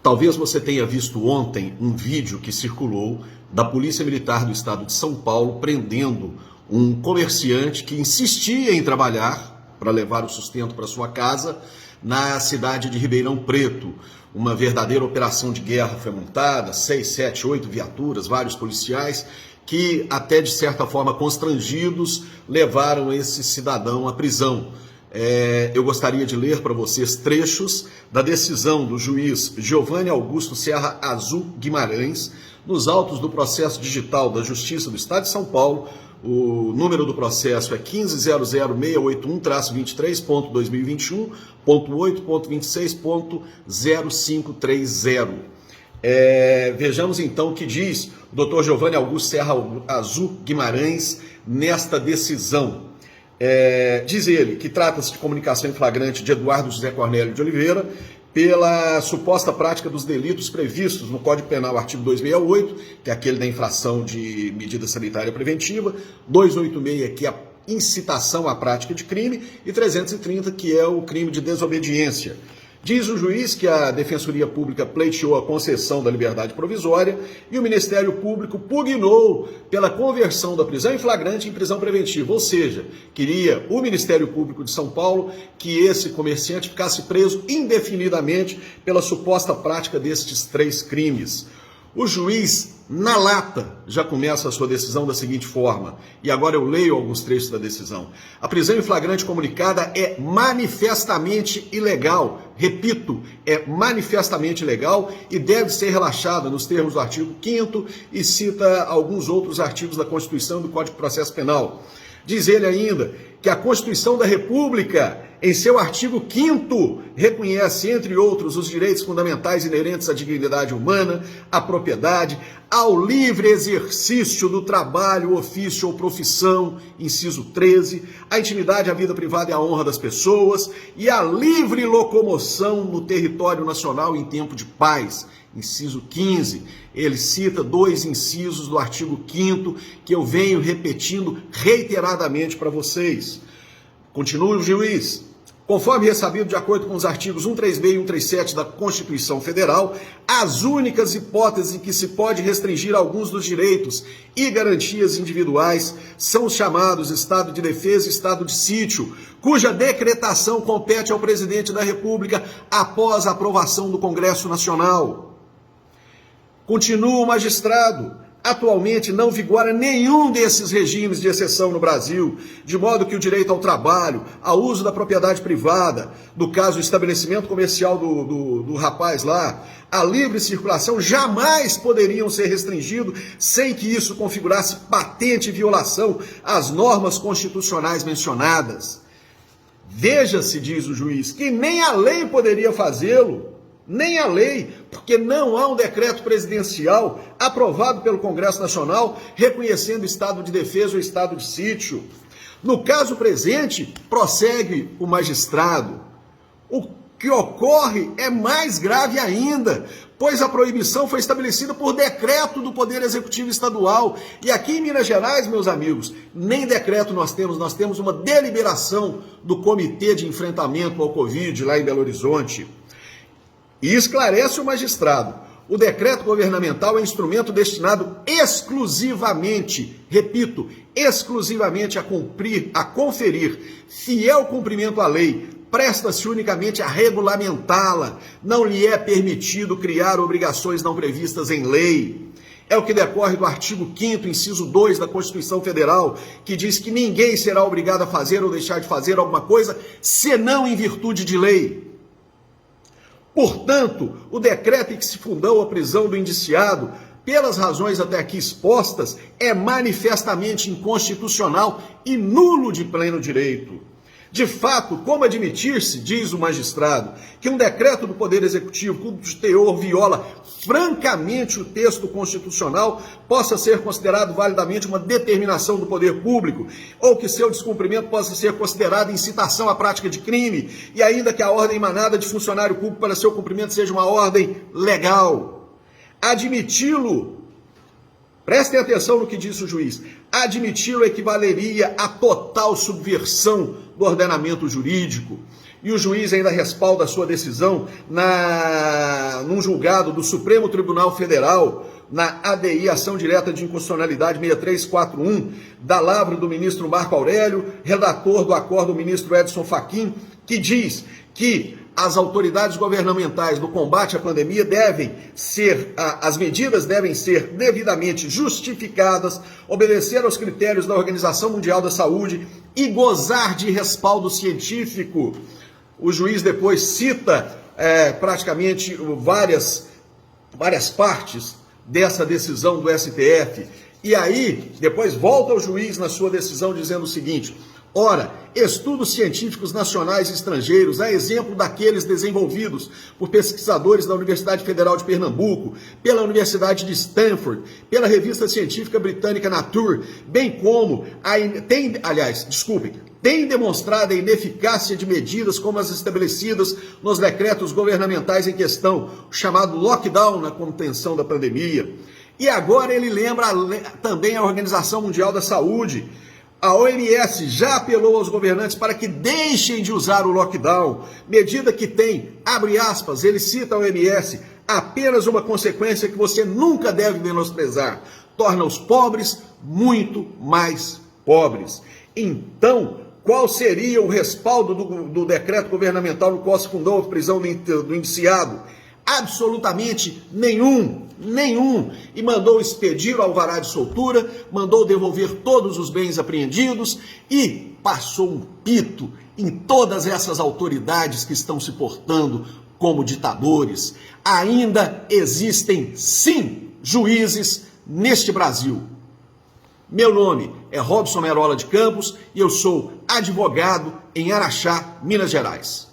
Talvez você tenha visto ontem um vídeo que circulou da Polícia Militar do Estado de São Paulo prendendo um comerciante que insistia em trabalhar para levar o sustento para sua casa na cidade de Ribeirão Preto. Uma verdadeira operação de guerra foi montada, 6, 7, 8 viaturas, vários policiais que, até de certa forma constrangidos, levaram esse cidadão à prisão. Eu gostaria de ler para vocês trechos da decisão do juiz Giovanni Augusto Serra Azul Guimarães, nos autos do processo digital da Justiça do Estado de São Paulo. O número do processo é 15.00681-23.2021.8.26.0530. Vejamos então o que diz o Dr. Giovanni Augusto Serra Azul Guimarães nesta decisão. Diz ele que trata-se de comunicação em flagrante de Eduardo José Cornélio de Oliveira pela suposta prática dos delitos previstos no Código Penal, artigo 268, que é aquele da infração de medida sanitária preventiva, 286, que é a incitação à prática de crime, e 330, que é o crime de desobediência. Diz o juiz que a Defensoria Pública pleiteou a concessão da liberdade provisória e o Ministério Público pugnou pela conversão da prisão em flagrante em prisão preventiva, ou seja, queria o Ministério Público de São Paulo que esse comerciante ficasse preso indefinidamente pela suposta prática destes 3 crimes. O juiz, na lata, já começa a sua decisão da seguinte forma, e agora eu leio alguns trechos da decisão. A prisão em flagrante comunicada é manifestamente ilegal, repito, é manifestamente ilegal e deve ser relaxada nos termos do artigo 5º e cita alguns outros artigos da Constituição e do Código de Processo Penal. Diz ele ainda que a Constituição da República, em seu artigo 5º, reconhece, entre outros, os direitos fundamentais inerentes à dignidade humana, à propriedade, ao livre exercício do trabalho, ofício ou profissão, inciso 13, à intimidade, à vida privada e à honra das pessoas, e à livre locomoção no território nacional em tempo de paz, inciso 15. Ele cita 2 incisos do artigo 5º que eu venho repetindo reiteradamente para vocês. Continua o juiz. Conforme ressabido de acordo com os artigos 136 e 137 da Constituição Federal, as únicas hipóteses em que se pode restringir alguns dos direitos e garantias individuais são os chamados estado de defesa e estado de sítio, cuja decretação compete ao presidente da República após a aprovação do Congresso Nacional. Continua o magistrado. Atualmente não vigora nenhum desses regimes de exceção no Brasil, de modo que o direito ao trabalho, ao uso da propriedade privada, no caso o estabelecimento comercial do rapaz lá, a livre circulação jamais poderiam ser restringidos sem que isso configurasse patente violação às normas constitucionais mencionadas. Veja-se, diz o juiz, que nem a lei poderia fazê-lo. Nem a lei, porque não há um decreto presidencial aprovado pelo Congresso Nacional reconhecendo o estado de defesa ou estado de sítio. No caso presente, prossegue o magistrado, o que ocorre é mais grave ainda, pois a proibição foi estabelecida por decreto do Poder Executivo Estadual. E aqui em Minas Gerais, meus amigos, nem decreto nós temos uma deliberação do Comitê de Enfrentamento ao Covid lá em Belo Horizonte. E esclarece o magistrado, o decreto governamental é instrumento destinado exclusivamente, repito, exclusivamente a conferir fiel cumprimento à lei, presta-se unicamente a regulamentá-la, não lhe é permitido criar obrigações não previstas em lei. É o que decorre do artigo 5º, inciso 2 da Constituição Federal, que diz que ninguém será obrigado a fazer ou deixar de fazer alguma coisa, senão em virtude de lei. Portanto, o decreto em que se fundou a prisão do indiciado, pelas razões até aqui expostas, é manifestamente inconstitucional e nulo de pleno direito. De fato, como admitir-se, diz o magistrado, que um decreto do Poder Executivo, cujo teor viola francamente o texto constitucional, possa ser considerado validamente uma determinação do poder público, ou que seu descumprimento possa ser considerado incitação à prática de crime, e ainda que a ordem emanada de funcionário público para seu cumprimento seja uma ordem legal. Admiti-lo, prestem atenção no que disse o juiz, admiti-lo equivaleria a total subversão do ordenamento jurídico. E o juiz ainda respalda a sua decisão num julgado do Supremo Tribunal Federal, na ADI, Ação Direta de Inconstitucionalidade 6341, da lavra do ministro Marco Aurélio, redator do acordo, o ministro Edson Fachin, que diz que as autoridades governamentais no combate à pandemia as medidas devem ser devidamente justificadas, obedecer aos critérios da Organização Mundial da Saúde e gozar de respaldo científico. O juiz depois cita praticamente várias partes dessa decisão do STF. E aí, depois volta o juiz na sua decisão dizendo o seguinte: ora, estudos científicos nacionais e estrangeiros, a exemplo daqueles desenvolvidos por pesquisadores da Universidade Federal de Pernambuco, pela Universidade de Stanford, pela revista científica britânica Nature, bem como tem demonstrado a ineficácia de medidas como as estabelecidas nos decretos governamentais em questão, o chamado lockdown na contenção da pandemia. E agora ele lembra também a Organização Mundial da Saúde. A OMS já apelou aos governantes para que deixem de usar o lockdown, medida que tem, abre aspas, ele cita a OMS, apenas uma consequência que você nunca deve menosprezar: torna os pobres muito mais pobres. Então, qual seria o respaldo do decreto governamental no qual se fundou a prisão do indiciado? Absolutamente nenhum. E mandou expedir o alvará de soltura, mandou devolver todos os bens apreendidos e passou um pito em todas essas autoridades que estão se portando como ditadores. Ainda existem, sim, juízes neste Brasil. Meu nome é Robson Merola de Campos e eu sou advogado em Araxá, Minas Gerais.